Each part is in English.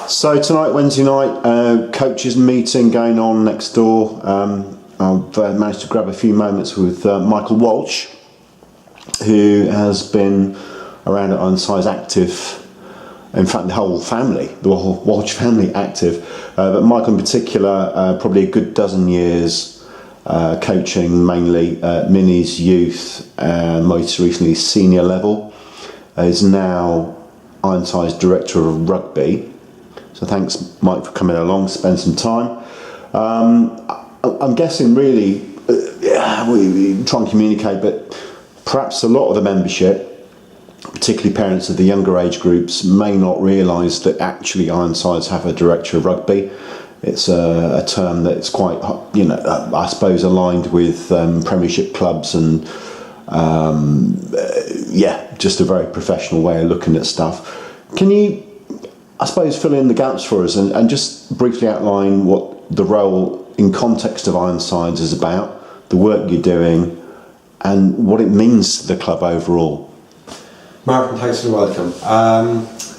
So tonight, Wednesday night, coaches meeting going on next door. I've managed to grab a few moments with Michael Walsh, who has been around at Ironsides active. In fact, the whole family, the whole Walsh family active. But Michael in particular, probably a good dozen years coaching mainly minis, youth, and most recently senior level. Is now Ironsides Director of Rugby. So thanks, Mike, for coming along, spend some time. I'm guessing really, we try and communicate, but perhaps a lot of the membership, particularly parents of the younger age groups, may not realise that actually Ironsides have a Director of Rugby. It's a term that's quite, I suppose, aligned with Premiership clubs and, just a very professional way of looking at stuff. Can you, I suppose, fill in the gaps for us and just briefly outline what the role in context of Ironsides is about, the work you're doing, and what it means to the club overall? Martin, thanks for the welcome.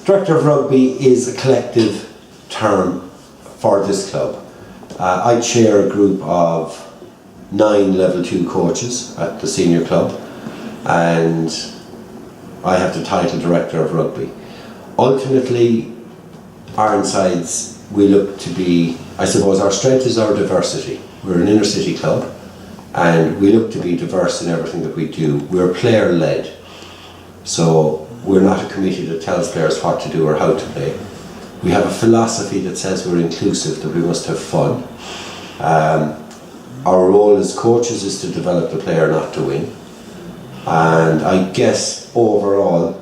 Director of Rugby is a collective term for this club. I chair a group of 9 level 2 coaches at the senior club, and I have the title Director of Rugby. Ultimately, Ironsides, we look to be, I suppose our strength is our diversity. We're an inner city club and we look to be diverse in everything that we do. We're player led, so we're not a committee that tells players what to do or how to play. We have a philosophy that says we're inclusive, that we must have fun. Our role as coaches is to develop the player, not to win. And I guess overall,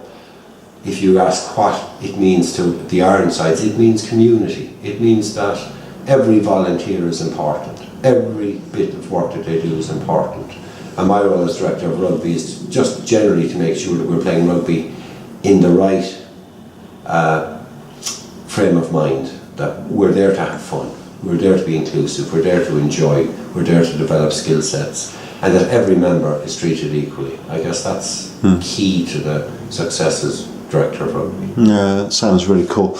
if you ask what it means to the Ironsides, it means community. It means that every volunteer is important. Every bit of work that they do is important. And my role as Director of Rugby is just generally to make sure that we're playing rugby in the right frame of mind, that we're there to have fun, we're there to be inclusive, we're there to enjoy, we're there to develop skill sets, and that every member is treated equally. I guess that's key to the success as Director of Rugby. Yeah, that sounds really cool.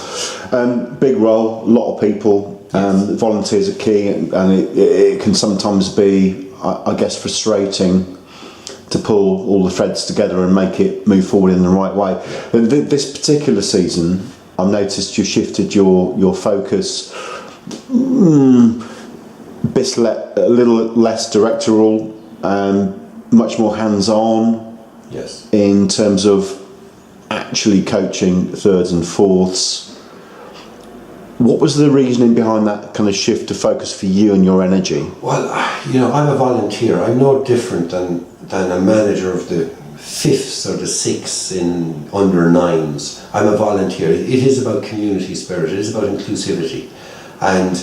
Big role, a lot of people, volunteers are key, and it can sometimes be, I guess, frustrating to pull all the threads together and make it move forward in the right way. This particular season, I've noticed you shifted your focus a little less directorial, much more hands-on. Yes. In terms of actually coaching thirds and fourths. What was the reasoning behind that kind of shift to focus for you and your energy? Well, I'm a volunteer. I'm no different than a manager of the 5ths or the 6ths in under 9s. I'm a volunteer. It is about community spirit. It is about inclusivity. And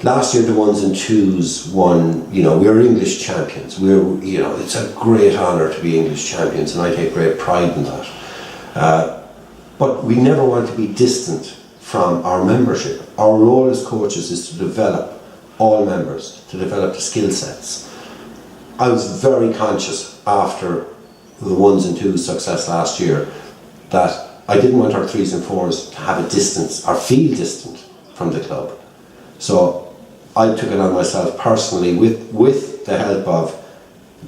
last year the 1s and 2s won. We were English champions. It's a great honour to be English champions, and I take great pride in that. But we never want to be distant from our membership. Our role as coaches is to develop all members, to develop the skill sets. I was very conscious after the 1s and 2s success last year that I didn't want our 3s and 4s to have a distance or feel distant from the club. So I took it on myself personally with the help of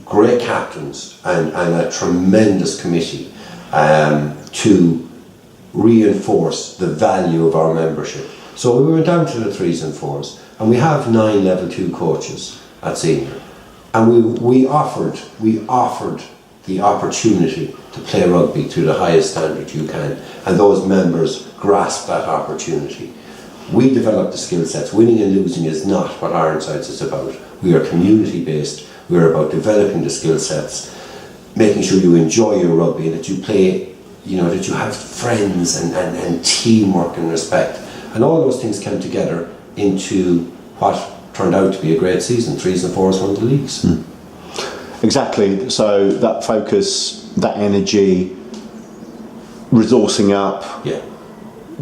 great captains and a tremendous committee to reinforce the value of our membership. So we went down to the 3s and 4s, and we have 9 level 2 coaches at senior, and we offered the opportunity to play rugby to the highest standard you can, and those members grasped that opportunity. We developed the skill sets. Winning and losing is not what Ironsides is about. We are community based. We are about developing the skill sets, making sure you enjoy your rugby and that you play, that you have friends and teamwork and respect. And all those things came together into what turned out to be a great season. 3s and 4s won the leagues. Exactly. So that focus, that energy, resourcing up,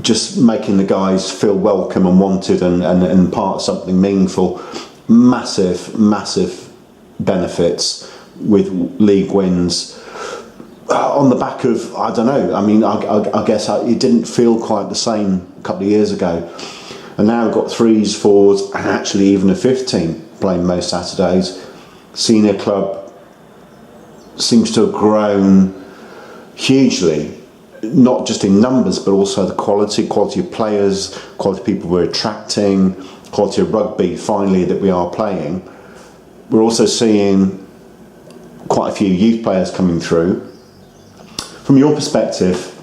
just making the guys feel welcome and wanted and part of something meaningful. Massive benefits with league wins. on the back of, I don't know, I mean, I guess it didn't feel quite the same a couple of years ago. And now we've got 3s, 4s, and actually even a 5th team playing most Saturdays. Senior club seems to have grown hugely, not just in numbers, but also the quality of players, quality of people we're attracting, quality of rugby, finally, that we are playing. We're also seeing quite a few youth players coming through. From your perspective,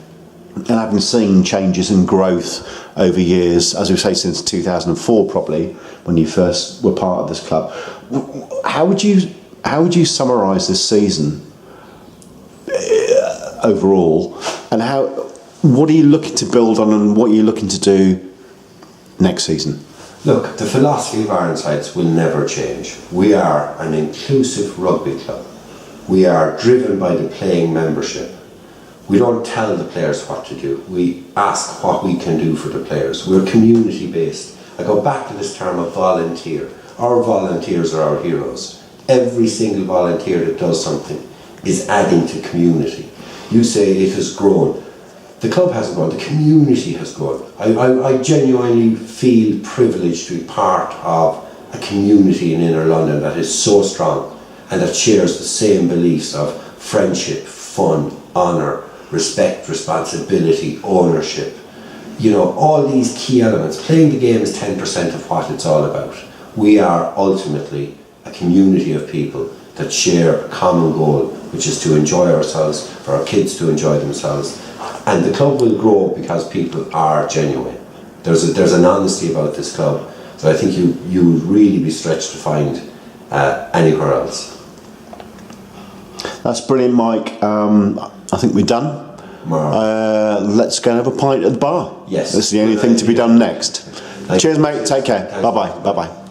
and having seen changes in growth over years, as we say since 2004 probably, when you first were part of this club, how would you summarise this season overall, and what are you looking to build on, and what are you looking to do next season? Look, the philosophy of Ironsides will never change. We are an inclusive rugby club. We are driven by the playing membership. We don't tell the players what to do. We ask what we can do for the players. We're community based. I go back to this term of volunteer. Our volunteers are our heroes. Every single volunteer that does something is adding to community. You say it has grown. The club hasn't grown, the community has grown. I genuinely feel privileged to be part of a community in inner London that is so strong and that shares the same beliefs of friendship, fun, honour, respect, responsibility, ownership. You know, all these key elements. Playing the game is 10% of what it's all about. We are ultimately a community of people that share a common goal, which is to enjoy ourselves, for our kids to enjoy themselves. And the club will grow because people are genuine. There's an honesty about this club that I think you would really be stretched to find anywhere else. That's brilliant, Mike. I think we're done. Let's go and have a pint at the bar. Yes. This is the only thing to be done next. Thank Cheers, you. mate. Take care. Bye-bye. Bye-bye.